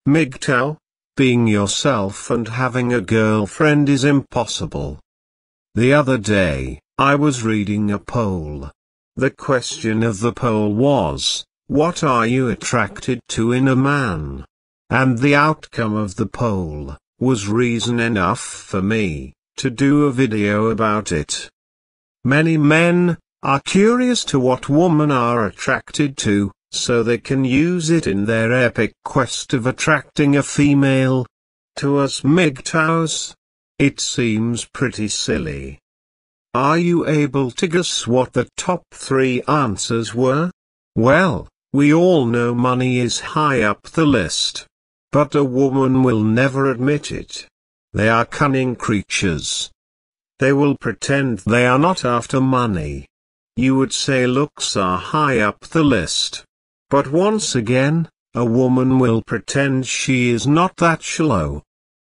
MGTOW, being yourself and having a girlfriend is impossible. The other day, I was reading a poll. The question of the poll was, what are you attracted to in a man? And the outcome of the poll was reason enough for me to do a video about it. Many men are curious to what women are attracted to, so they can use it in their epic quest of attracting a female. To us MGTOWs, it seems pretty silly. Are you able to guess what the top 3 answers were? Well, we all know money is high up the list. But a woman will never admit it. They are cunning creatures. They will pretend they are not after money. You would say looks are high up the list. But once again, a woman will pretend she is not that shallow.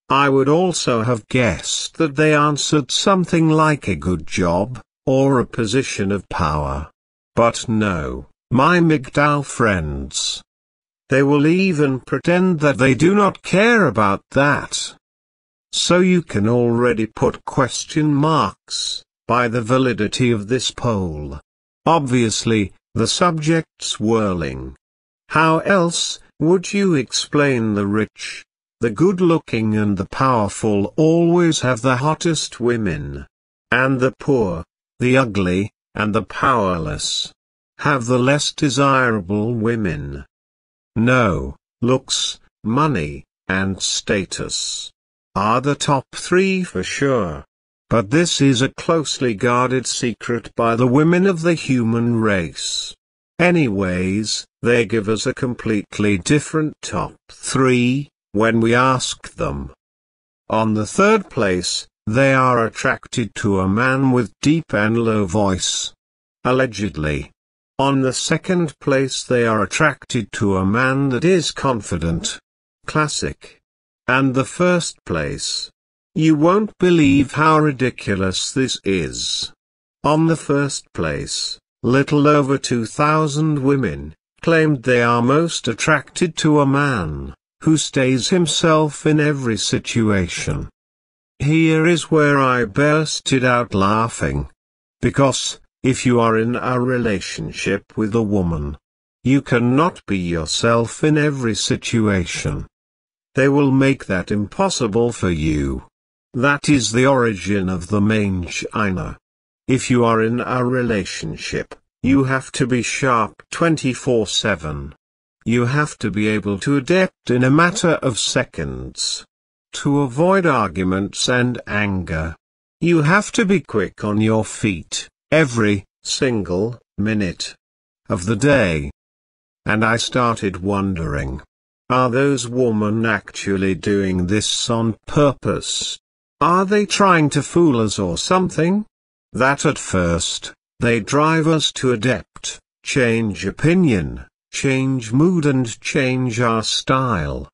I would also have guessed that they answered something like a good job, or a position of power. But no, my MGTOW friends. They will even pretend that they do not care about that. So you can already put question marks by the validity of this poll. Obviously, the subject's whirling. How else would you explain the rich, the good-looking and the powerful always have the hottest women, and the poor, the ugly, and the powerless have the less desirable women? No, looks, money, and status are the top 3 for sure. But this is a closely guarded secret by the women of the human race. Anyways, they give us a completely different top 3, when we ask them. On the 3rd place, they are attracted to a man with deep and low voice. Allegedly. On the 2nd place they are attracted to a man that is confident. Classic. And the 1st place. You won't believe how ridiculous this is. On the 1st place, little over 2,000 women claimed they are most attracted to a man who stays himself in every situation. Here is where I bursted out laughing. Because, if you are in a relationship with a woman, you cannot be yourself in every situation. They will make that impossible for you. That is the origin of the mangina. If you are in a relationship, you have to be sharp 24/7. You have to be able to adapt in a matter of seconds. To avoid arguments and anger. You have to be quick on your feet, every single minute of the day. And I started wondering, are those women actually doing this on purpose? Are they trying to fool us or something? That at first, they drive us to adapt, change opinion, change mood and change our style.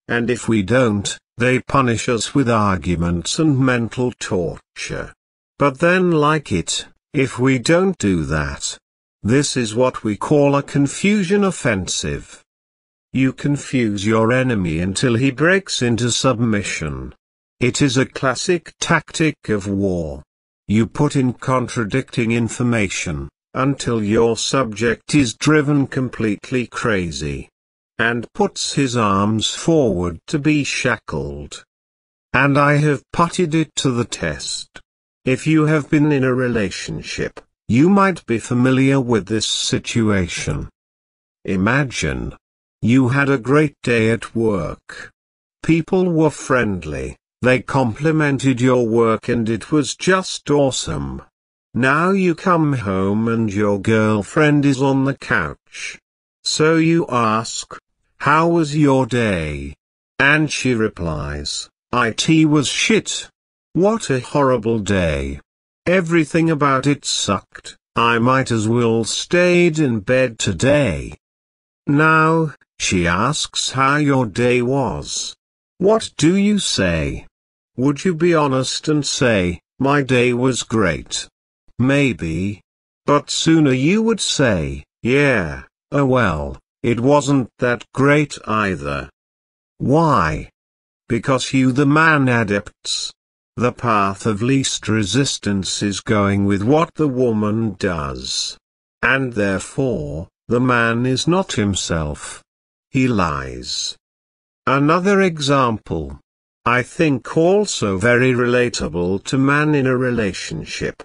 And if we don't, they punish us with arguments and mental torture. But then like it, if we don't do that. This is what we call a confusion offensive. You confuse your enemy until he breaks into submission. It is a classic tactic of war. You put in contradicting information, until your subject is driven completely crazy, and puts his arms forward to be shackled. And I have putted it to the test. If you have been in a relationship, you might be familiar with this situation. Imagine. You had a great day at work. People were friendly. They complimented your work and it was just awesome. Now you come home and your girlfriend is on the couch. So you ask, how was your day? And she replies, it was shit. What a horrible day. Everything about it sucked. I might as well stayed in bed today. Now, she asks how your day was. What do you say? Would you be honest and say, my day was great? Maybe. But sooner you would say, yeah, oh well, it wasn't that great either. Why? Because you the man adapts. The path of least resistance is going with what the woman does. And therefore, the man is not himself. He lies. Another example. I think also very relatable to man in a relationship.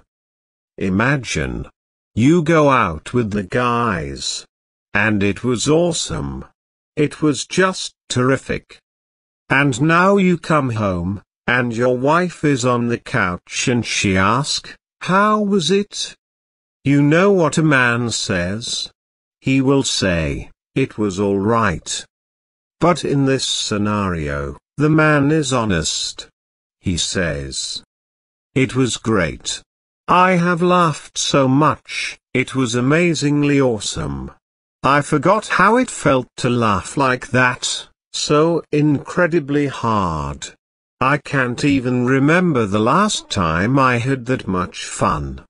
Imagine. You go out with the guys. And it was awesome. It was just terrific. And now you come home, and your wife is on the couch and she asks, "How was it?" You know what a man says? He will say, "It was all right." But in this scenario, the man is honest. He says, "It was great. I have laughed so much, it was amazingly awesome. I forgot how it felt to laugh like that, so incredibly hard. I can't even remember the last time I had that much fun."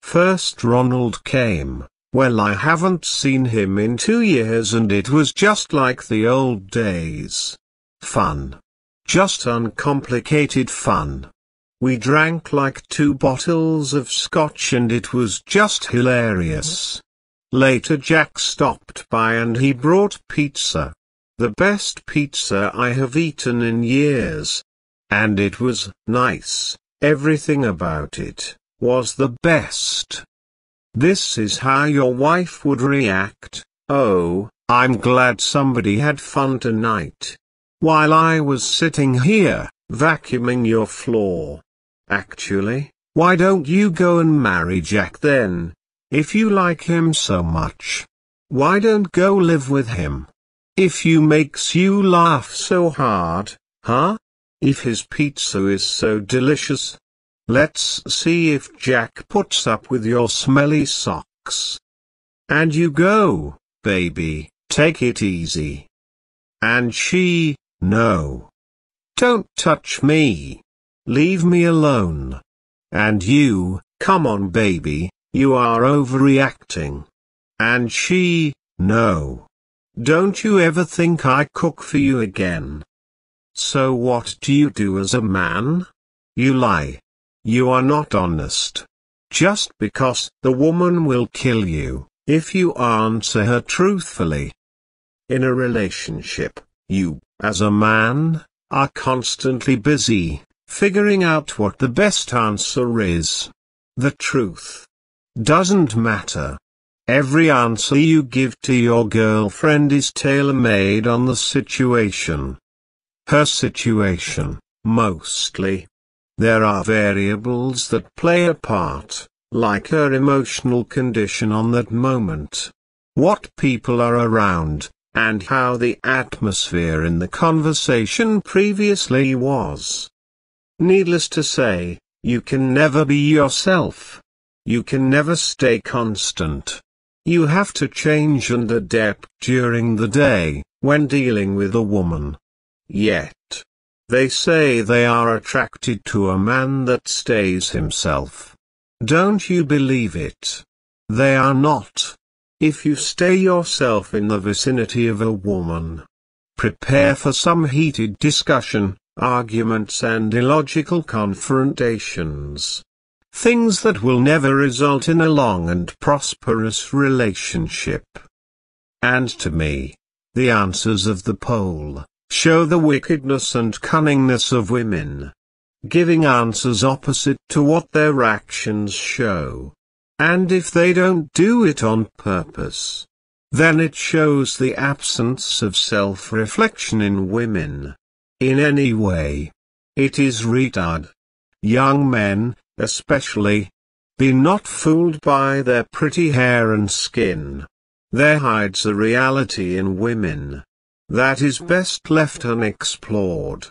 First Ronald came. Well, I haven't seen him in 2 years and it was just like the old days. Fun. Just uncomplicated fun. We drank like 2 bottles of scotch and it was just hilarious. Later Jack stopped by and he brought pizza. The best pizza I have eaten in years. And it was nice. Everything about it was the best. This is how your wife would react. "Oh, I'm glad somebody had fun tonight. While I was sitting here, vacuuming your floor. Actually, why don't you go and marry Jack then? If you like him so much. Why don't go live with him? If you makes you laugh so hard, huh? If his pizza is so delicious. Let's see if Jack puts up with your smelly socks." And you go, "Baby, take it easy." And she, "No. Don't touch me. Leave me alone." And you, "Come on baby, you are overreacting." And she, "No. Don't you ever think I cook for you again." So what do you do as a man? You lie. You are not honest. Just because the woman will kill you, if you answer her truthfully. In a relationship, you, as a man, are constantly busy, figuring out what the best answer is. The truth doesn't matter. Every answer you give to your girlfriend is tailor-made on the situation. Her situation, mostly. There are variables that play a part, like her emotional condition on that moment. What people are around, and how the atmosphere in the conversation previously was. Needless to say, you can never be yourself. You can never stay constant. You have to change and adapt during the day, when dealing with a woman. Yet, they say they are attracted to a man that stays himself. Don't you believe it? They are not. If you stay yourself in the vicinity of a woman, prepare for some heated discussion, arguments and illogical confrontations. Things that will never result in a long and prosperous relationship. And to me, the answers of the poll show the wickedness and cunningness of women, giving answers opposite to what their actions show. And if they don't do it on purpose, then it shows the absence of self-reflection in women. In any way, it is retard. Young men, especially, be not fooled by their pretty hair and skin. There hides a reality in women that is best left unexplored.